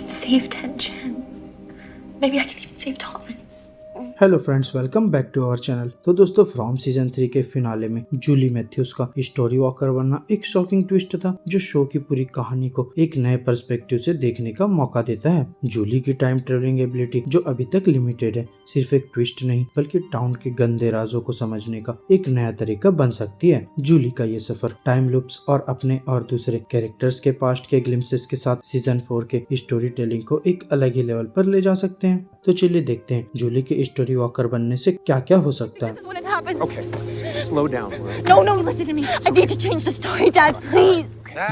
can save Tension. Maybe I can even save Thomas. Hello friends, welcome back to our channel. तो दोस्तों, from season 3 के finale में Julie Matthews का story walker बनना एक shocking twist था जो शो की पूरी कहानी को एक नए पर्सपेक्टिव से देखने का मौका देता है। जूली की टाइम ट्रेवलिंग एबिलिटी जो अभी तक लिमिटेड है, सिर्फ एक ट्विस्ट नहीं बल्कि टाउन के गंदे राजों को समझने का एक नया तरीका बन सकती है। जूली का ये सफर टाइम लूप्स और अपने और दूसरे कैरेक्टर्स के पास्ट के ग्लिम्सेस के साथ सीजन 4 के स्टोरी टेलिंग को एक अलग ही लेवल पर ले जा सकते हैं। तो चलिए देखते हैं जूली के स्टोरी वॉकर बनने से क्या क्या हो सकता है। Okay, slow down. No, listen to me. I need to change the story, Dad, please.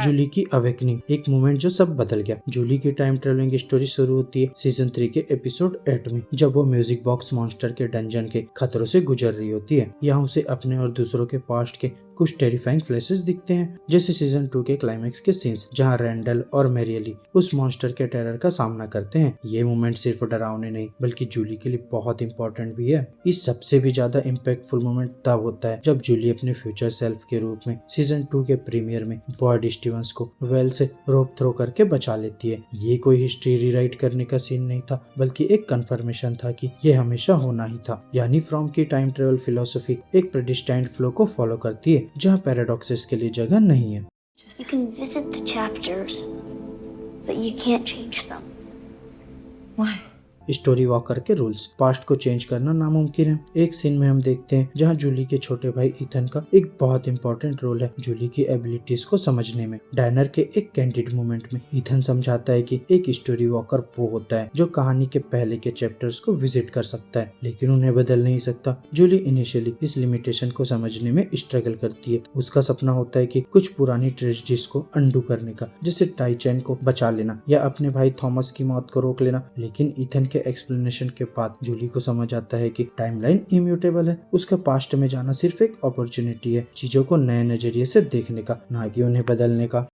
Jully की अवेकनिंग, एक मोमेंट जो सब बदल गया। जूली की टाइम ट्रेवलिंग स्टोरी शुरू होती है सीजन 3 के एपिसोड 8 में, जब वो म्यूजिक बॉक्स मॉन्स्टर के डंजन के खतरों से गुजर रही होती है। यहाँ उसे अपने और दूसरों के पास्ट के कुछ टेरिफाइंग फ्लैशेस दिखते हैं, जैसे सीजन 2 के क्लाइमेक्स के सीन्स जहाँ रैंडल और मैरियली उस मॉन्स्टर के टेरर का सामना करते हैं। ये मोमेंट सिर्फ डरावने नहीं बल्कि जूली के लिए बहुत इंपॉर्टेंट भी है। इस सबसे भी ज्यादा इम्पैक्टफुल मोमेंट तब होता है जब जूली अपने फ्यूचर सेल्फ के रूप में सीजन 2 के प्रीमियर में बॉयड स्टीवंस को वेल से रोप थ्रो करके बचा लेती है। ये कोई हिस्ट्री रीराइट करने का सीन नहीं था बल्कि एक कंफर्मेशन था कि ये हमेशा होना ही था। यानी फ्रॉम की टाइम ट्रेवल फिलोसफी एक प्रेडिस्टाइन्ड फ्लो को फॉलो करती है जहाँ पैराडॉक्सेस के लिए जगह नहीं है। You can visit the chapters, but you can't change them. Why? Story walker के रूल्स, पास्ट को चेंज करना नामुमकिन है। एक सीन में हम देखते हैं जहां जूली के छोटे भाई ईथन का एक बहुत इंपॉर्टेंट रोल है जूली की एबिलिटीज को समझने में। डायनर के एक कैंडिड मोमेंट में ईथन समझाता है कि एक स्टोरी वॉकर वो होता है जो कहानी के पहले के चैप्टर्स को विजिट कर सकता है लेकिन उन्हें बदल नहीं सकता। जूली इनिशियली इस लिमिटेशन को समझने में स्ट्रगल करती है। उसका सपना होता है कि कुछ पुरानी ट्रेजेडीज को अंडू करने का, जैसे टाइचैन को बचा लेना या अपने भाई थॉमस की मौत को रोक लेना। लेकिन ईथन के एक्सप्लेनेशन के बाद जूली को समझ आता है कि टाइमलाइन इम्यूटेबल है। उसका पास्ट में जाना सिर्फ एक अपॉर्चुनिटी है चीजों को नए नजरिए से देखने का, ना कि उन्हें बदलने का।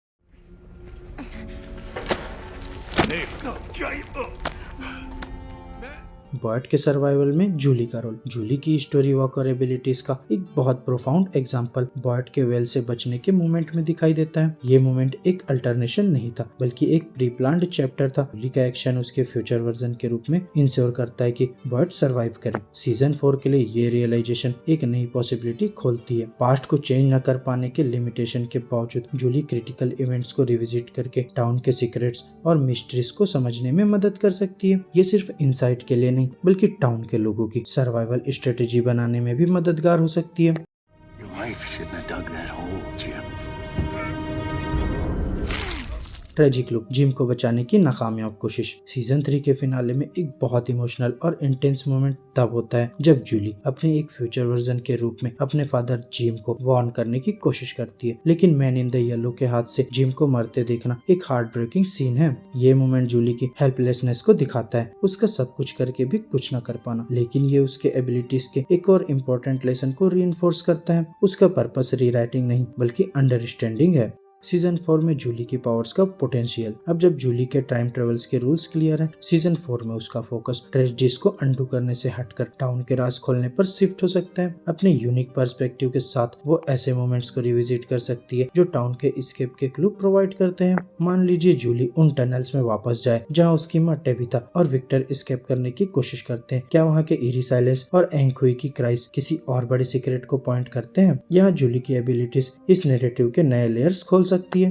बॉयड के सर्वाइवल में जूली का रोल, जूली की स्टोरी वॉकर एबिलिटीज का एक बहुत प्रोफाउंड एग्जांपल बॉयड के वेल से बचने के मोमेंट में दिखाई देता है। ये मोमेंट एक अल्टरनेशन नहीं था बल्कि एक प्री प्लान्ड चैप्टर था। जूली का एक्शन उसके फ्यूचर वर्जन के रूप में इंश्योर करता है कि बॉयड सर्वाइव करे। सीजन 4 के लिए ये रियलाइजेशन एक नई पॉसिबिलिटी खोलती है। पास्ट को चेंज न कर पाने के लिमिटेशन के बावजूद जूली क्रिटिकल इवेंट्स को रिविजिट करके टाउन के सीक्रेट्स और मिस्ट्रीज को समझने में मदद कर सकती है। ये सिर्फ इंसाइट के लिए नहीं बल्कि टाउन के लोगों की सर्वाइवल स्ट्रेटेजी बनाने में भी मददगार हो सकती है। Your wife shouldn't have dug that hole, Jim. Tragic look, gym को बचाने की नाकामयाब कोशिश। सीजन 3 के फिनाले में एक बहुत इमोशनल और इंटेंस मोमेंट तब होता है जब जूली अपने एक फ्यूचर वर्जन के रूप में अपने फादर जिम को वार्न करने की कोशिश करती है, लेकिन मैन इन द येलो के हाथ से जिम को मरते देखना एक हार्ट ब्रेकिंग सीन है। ये मोमेंट जूली की हेल्पलेसनेस को दिखाता है, उसका सब कुछ करके भी कुछ न कर पाना। लेकिन ये उसके एबिलिटीज के एक और इम्पोर्टेंट लेसन को रीइंफोर्स करता है। उसका पर्पस रीराइटिंग नहीं बल्कि अंडरस्टैंडिंग है। सीजन 4 में जूली की पावर्स का पोटेंशियल। अब जब जूली के टाइम ट्रेवल्स के रूल्स क्लियर हैं, सीजन 4 में उसका फोकस ट्रेजेडीज को अंडू करने से हटकर टाउन के राज खोलने पर शिफ्ट हो सकता है। अपने यूनिक पर्सपेक्टिव के साथ वो ऐसे मोमेंट्स को रिविजिट कर सकती है जो टाउन के एस्केप के क्लू प्रोवाइड करते हैं। मान लीजिए जूली उन टनल्स में वापस जाए जहाँ उसकी माँ टेबिथा और विक्टर एस्केप करने की कोशिश करते हैं। क्या वहाँ के ईरी साइलेंस और एंगहुई की क्राइस किसी और बड़े सीक्रेट को पॉइंट करते हैं? यहाँ जूली की एबिलिटीज इस नैरेटिव के नए लेयर्स खोल सकती है।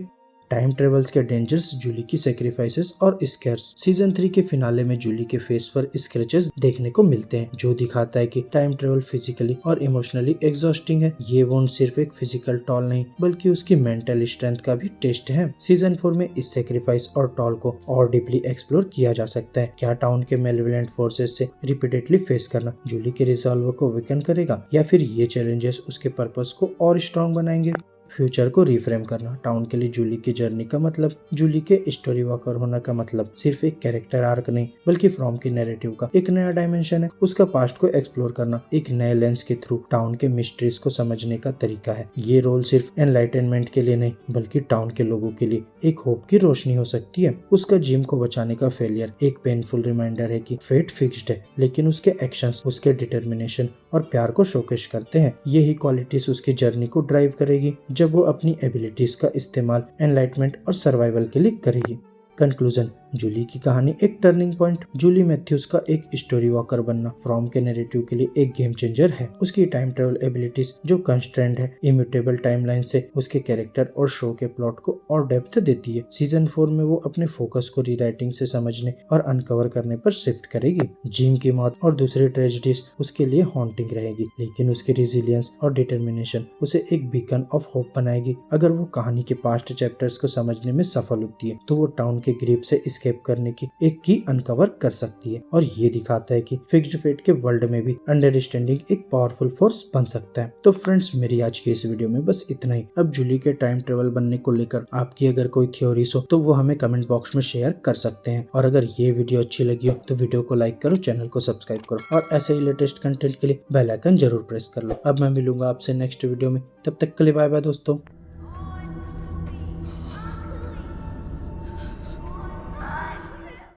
टाइम ट्रेवल्स के डेंजर्स, जूली की सेक्रीफाइसेस और स्केर्स। सीजन 3 के फिनाले में जूली के फेस पर स्क्रैचेस देखने को मिलते हैं जो दिखाता है कि टाइम ट्रेवल फिजिकली और इमोशनली एग्जॉस्टिंग है। ये वोंड सिर्फ एक फिजिकल टॉल नहीं बल्कि उसकी मेंटल स्ट्रेंथ का भी टेस्ट है। सीजन 4 में इस सेक्रीफाइस और टॉल को और डीपली एक्सप्लोर किया जा सकता है। क्या टाउन के मेलेवलेंट फोर्सेस से रिपीटेडली फेस करना जूली के रिजॉल्व को वीकन करेगा या फिर ये चैलेंजेस उसके पर्पस को और स्ट्रॉन्ग बनाएंगे? फ्यूचर को रिफ्रेम करना, टाउन के लिए जूली की जर्नी का मतलब, जूली के स्टोरी वॉकर होना का मतलब सिर्फ एक कैरेक्टर आर्क नहीं बल्कि फ्रॉम की नैरेटिव का एक नया डायमेंशन है। उसका पास्ट को एक्सप्लोर करना एक नए लेंस के थ्रू टाउन के मिस्ट्रीज को समझने का तरीका है। ये रोल सिर्फ एनलाइटनमेंट के लिए नहीं बल्कि टाउन के लोगों के लिए एक होप की रोशनी हो सकती है। उसका जिम को बचाने का फेलियर एक पेनफुल रिमाइंडर है कि फेट फिक्स्ड है, लेकिन उसके एक्शंस, उसके डिटर्मिनेशन और प्यार को शोकेश करते हैं। यही क्वालिटीज उसकी जर्नी को ड्राइव करेगी जब वो अपनी एबिलिटीज का इस्तेमाल एनलाइटमेंट और सर्वाइवल के लिए करेगी। कंक्लूजन, जूली की कहानी एक टर्निंग पॉइंट। जूली मैथ्यूज का एक स्टोरी वॉकर बनना फ्रॉम के नैरेटिव के लिए एक गेम चेंजर है। उसकी टाइम ट्रेवल एबिलिटीज जो कंस्ट्रेंट है, इम्यूटेबल टाइमलाइन से उसके कैरेक्टर और शो के प्लॉट को और डेप्थ देती है। सीजन 4 में वो अपने फोकस को रीराइटिंग से समझने और अनकवर करने पर शिफ्ट करेगी। जिम की मौत और दूसरी ट्रेजेडीज उसके लिए हॉन्टिंग रहेगी, लेकिन उसकी रेजिलियंस और डिटर्मिनेशन उसे एक बीकन ऑफ होप बनाएगी। अगर वो कहानी के पास्ट चैप्टर्स को समझने में सफल होती है तो वो टाउन के ग्रिप से एस्केप करने की एक की अनकवर कर सकती है, और ये दिखाता है कि फिक्स्ड फेट के वर्ल्ड में भी अंडरस्टैंडिंग एक पावरफुल फोर्स बन सकता है। तो फ्रेंड्स, मेरी आज की इस वीडियो में बस इतना ही। अब जूली के टाइम ट्रेवल बनने को लेकर आपकी अगर कोई थ्योरीज हो तो वो हमें कमेंट बॉक्स में शेयर कर सकते हैं, और अगर ये वीडियो अच्छी लगी हो तो वीडियो को लाइक करो, चैनल को सब्सक्राइब करो, और ऐसे ही लेटेस्ट कंटेंट के लिए बेल आइकन जरूर प्रेस कर लो। अब मैं मिलूंगा आपसे नेक्स्ट वीडियो में, तब तक के लिए बाय बाय दोस्तों।